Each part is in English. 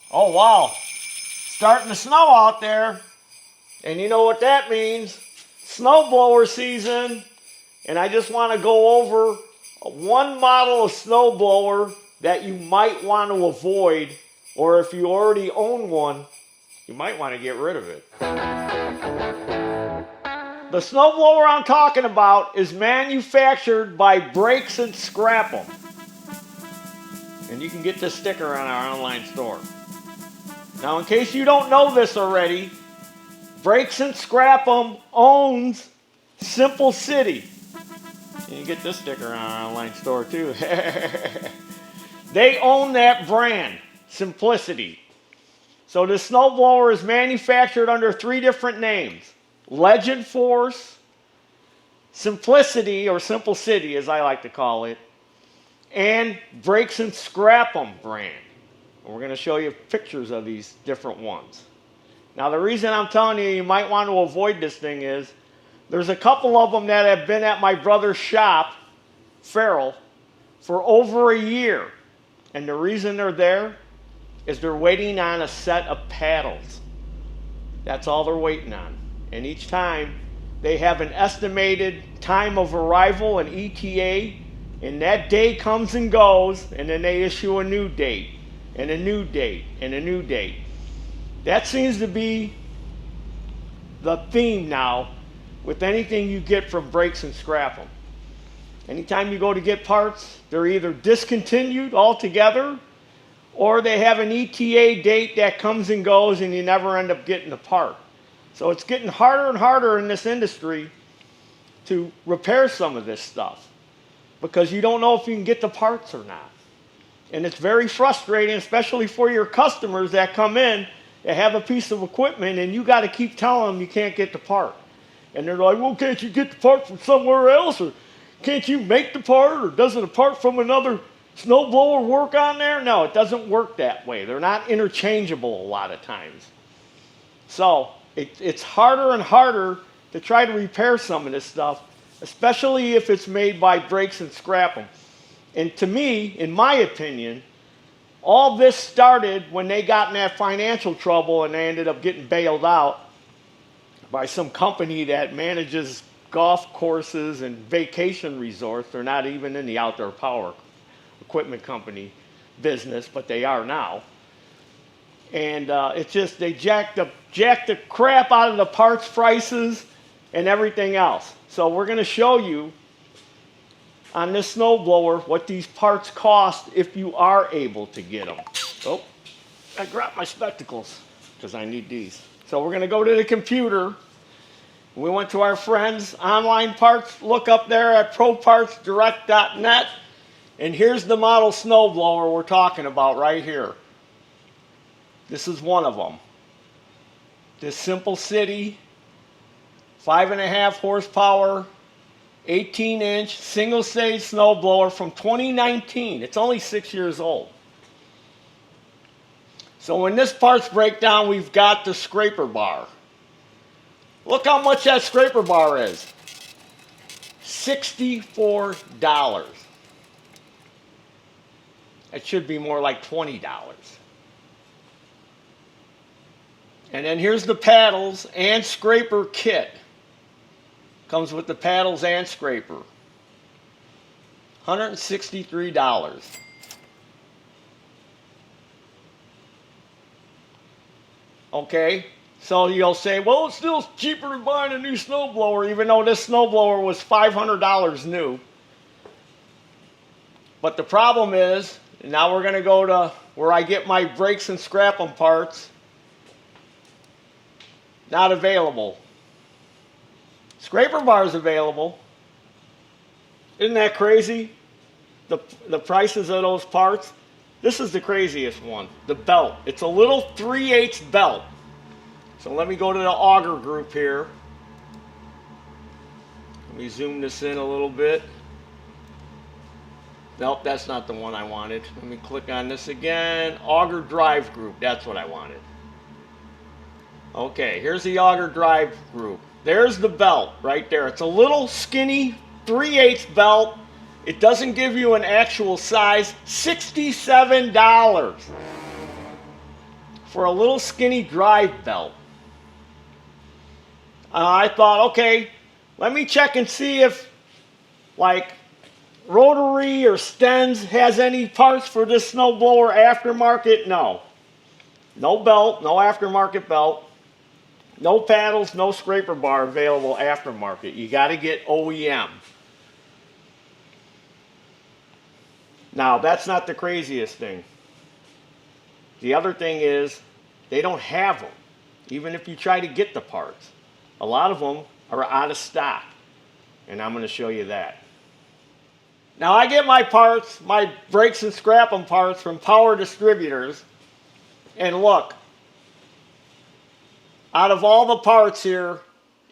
Oh wow, starting to snow out there, and you know what that means, snowblower season. And I just want to go over one model of snowblower that you might want to avoid, or if you already own one, you might want to get rid of it. The snowblower I'm talking about is manufactured by Brakes and Scrap 'em. And you can get this sticker on our online store. Now, in case you don't know this already, Brakes and Scrap 'em owns Simple City. You can get this sticker on our online store too. They own that brand, Simplicity. So this snowblower is manufactured under 3 different names. Legend Force, Simplicity, or Simple City as I like to call it, and Brakes and Scrap 'em brand. And we're going to show you pictures of these different ones. Now the reason I'm telling you might want to avoid this thing is there's a couple of them that have been at my brother's shop, Taryl, for over a year. And the reason they're there is they're waiting on a set of paddles. That's all they're waiting on. And each time they have an estimated time of arrival, an ETA, and that day comes and goes, and then they issue a new date, and a new date, and a new date. That seems to be the theme now with anything you get from Brakes and Scrap 'em. Anytime you go to get parts, they're either discontinued altogether, or they have an ETA date that comes and goes and you never end up getting the part. So it's getting harder and harder in this industry to repair some of this stuff because you don't know if you can get the parts or not. And it's very frustrating, especially for your customers that come in that have a piece of equipment and you got to keep telling them you can't get the part. And they're like, well, can't you get the part from somewhere else? Or can't you make the part? Or doesn't a part from another snowblower work on there? No, it doesn't work that way. They're not interchangeable a lot of times. So it's harder and harder to try to repair some of this stuff, especially if it's made by Brakes and Scrap 'em. And to me, in my opinion, all this started when they got in that financial trouble and they ended up getting bailed out by some company that manages golf courses and vacation resorts. They're not even in the outdoor power equipment company business, but they are now. And it's just they jacked the crap out of the parts prices and everything else. So we're going to show you on this snowblower what these parts cost if you are able to get them. Oh, I dropped my spectacles because I need these. So we're going to go to the computer. We went to our friends' online parts. Look up there at propartsdirect.net. And here's the model snowblower we're talking about right here. This is one of them. This Simple City, 5.5 horsepower, 18-inch single-stage snowblower from 2019. It's only 6 years old. So when this parts break down, we've got the scraper bar. Look how much that scraper bar is. $64. It should be more like $20. And then here's the paddles and scraper kit. Comes with the paddles and scraper. $163. Okay, so you'll say, well, it's still cheaper than buying a new snowblower, even though this snowblower was $500 new. But the problem is, now we're going to go to where I get my Brakes and Scrap 'em parts. Not available. Scraper bar is available. Isn't that crazy? The prices of those parts. This is the craziest one. The belt. It's a little 3/8 belt. So let me go to the auger group here. Let me zoom this in a little bit. Nope, that's not the one I wanted. Let me click on this again. Auger drive group. That's what I wanted. Okay, here's the auger drive group. There's the belt right there. It's a little skinny 3/8 belt. It doesn't give you an actual size. $67 for a little skinny drive belt. I thought, okay, let me check and see if like Rotary or Stens has any parts for this snowblower aftermarket. No. No belt, no aftermarket belt. No paddles, no scraper bar available aftermarket. You got to get OEM. Now, that's not the craziest thing. The other thing is they don't have them, even if you try to get the parts. A lot of them are out of stock, and I'm going to show you that. Now, I get my parts, my brakes and scrap 'em parts from Power Distributors, and look, out of all the parts here,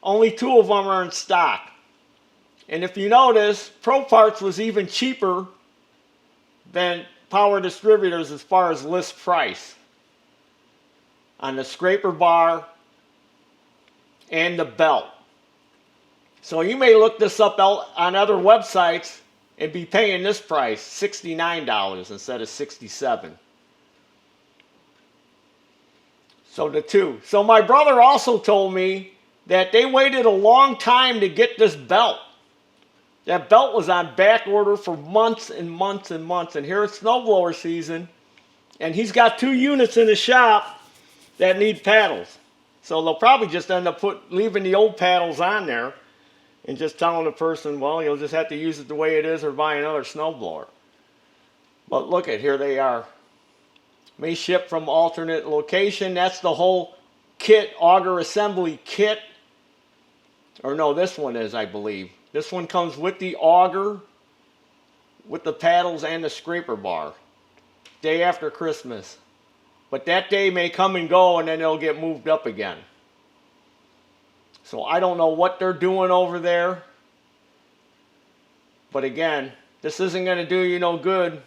only 2 of them are in stock. And if you notice, Pro Parts was even cheaper than Power Distributors as far as list price on the scraper bar and the belt. So you may look this up on other websites and be paying this price, $69 instead of $67. So the 2. So my brother also told me that they waited a long time to get this belt. That belt was on back order for months and months and months. And here it's snowblower season, and he's got 2 units in the shop that need paddles. So they'll probably just end up leaving the old paddles on there and just telling the person, well, you'll just have to use it the way it is or buy another snowblower. But look at, here they are. May ship from alternate location. That's the whole kit, auger assembly kit. Or no, this one is, I believe. This one comes with the auger, with the paddles and the scraper bar. Day after Christmas. But that day may come and go, and then it'll get moved up again. So I don't know what they're doing over there. But again, this isn't going to do you no good.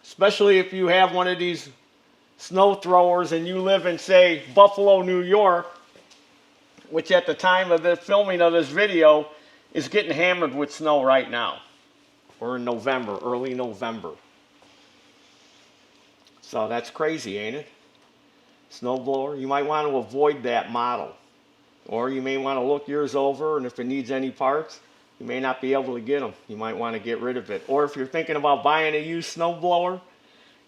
Especially if you have one of these snow throwers and you live in, say, Buffalo, New York, which at the time of the filming of this video is getting hammered with snow right now. We're in November, early November. So that's crazy, ain't it? Snowblower, you might want to avoid that model. Or you may want to look yours over, and if it needs any parts, you may not be able to get them. You might want to get rid of it. Or if you're thinking about buying a used snowblower,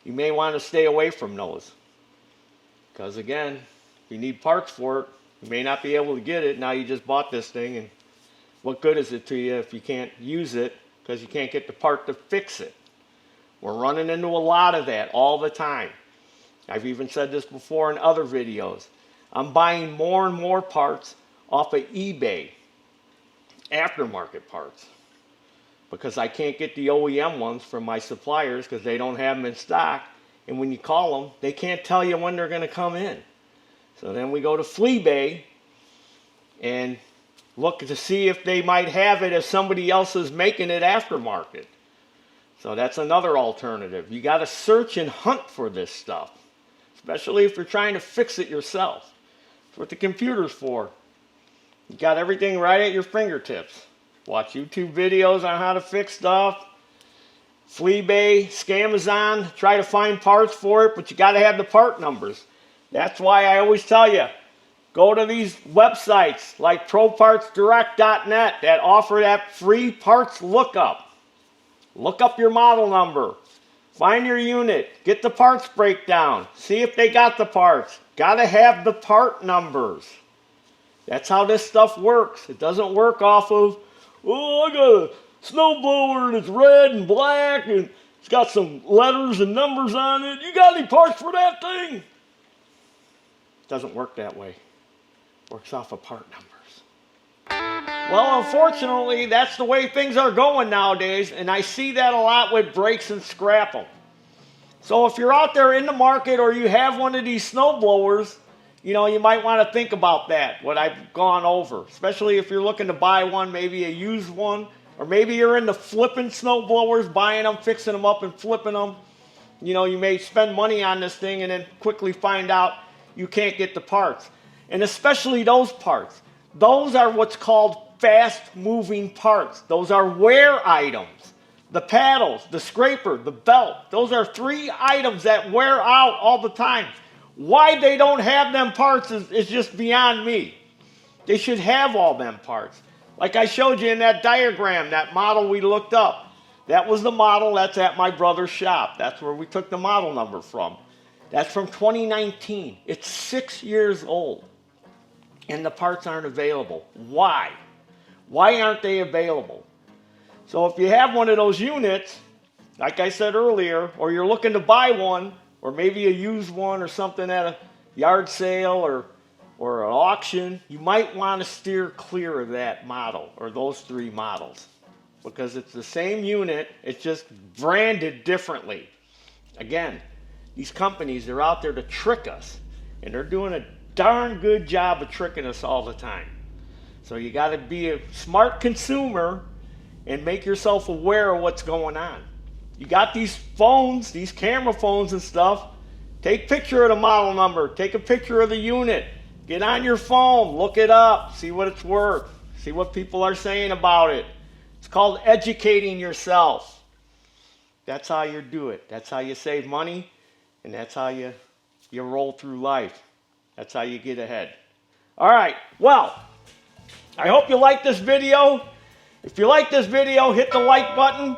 you may want to stay away from those. Because again, if you need parts for it, you may not be able to get it. Now you just bought this thing, and what good is it to you if you can't use it because you can't get the part to fix it? We're running into a lot of that all the time. I've even said this before in other videos. I'm buying more and more parts off of eBay, aftermarket parts, because I can't get the OEM ones from my suppliers because they don't have them in stock. And when you call them, they can't tell you when they're going to come in. So then we go to Fleabay and look to see if they might have it if somebody else is making it aftermarket. So that's another alternative. You got to search and hunt for this stuff, especially if you're trying to fix it yourself. That's what the computer's for. You got everything right at your fingertips. Watch YouTube videos on how to fix stuff. Fleabay, Scamazon, try to find parts for it, but you got to have the part numbers. That's why I always tell you, go to these websites like ProPartsDirect.net that offer that free parts lookup. Look up your model number. Find your unit. Get the parts breakdown. See if they got the parts. Got to have the part numbers. That's how this stuff works. It doesn't work off of, oh, I got a snowblower and it's red and black and it's got some letters and numbers on it. You got any parts for that thing? It doesn't work that way. It works off of part numbers. Well, unfortunately, that's the way things are going nowadays, and I see that a lot with brakes and scrap 'em. So if you're out there in the market or you have one of these snowblowers, you know, you might want to think about that, what I've gone over, especially if you're looking to buy one, maybe a used one, or maybe you're into flipping snowblowers, buying them, fixing them up, and flipping them. You know, you may spend money on this thing and then quickly find out you can't get the parts. And especially those parts. Those are what's called fast-moving parts. Those are wear items. The paddles, the scraper, the belt. Those are 3 items that wear out all the time. Why they don't have them parts is just beyond me. They should have all them parts. Like I showed you in that diagram, that model we looked up. That was the model that's at my brother's shop. That's where we took the model number from. That's from 2019. It's 6 years old. And the parts aren't available. Why? Why aren't they available? So if you have one of those units, like I said earlier, or you're looking to buy one, or maybe a used one or something at a yard sale or an auction, you might want to steer clear of that model or those 3 models, because it's the same unit, it's just branded differently. Again, these companies, they're out there to trick us, and they're doing a darn good job of tricking us all the time. So you got to be a smart consumer and make yourself aware of what's going on. You got these phones, these camera phones and stuff. Take a picture of the model number. Take a picture of the unit. Get on your phone. Look it up. See what it's worth. See what people are saying about it. It's called educating yourself. That's how you do it. That's how you save money. And that's how you roll through life. That's how you get ahead. All right. Well, I hope you like this video. If you like this video, hit the like button.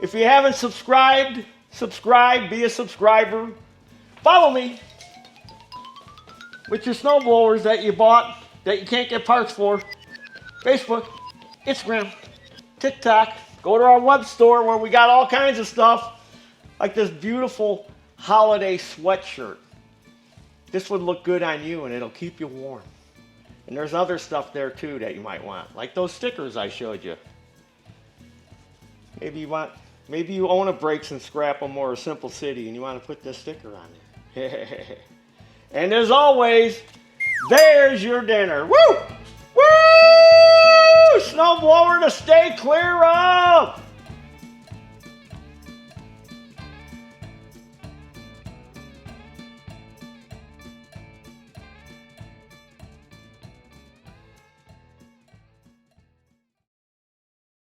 If you haven't subscribed, subscribe, be a subscriber. Follow me with your snowblowers that you bought that you can't get parts for. Facebook, Instagram, TikTok. Go to our web store where we got all kinds of stuff, like this beautiful holiday sweatshirt. This would look good on you and it'll keep you warm. And there's other stuff there too that you might want, like those stickers I showed you. Maybe you own a Brakes and Scrap 'em or a Simple City and you want to put this sticker on there. And as always, there's your dinner. Woo! Woo! Snowblower to stay clear of!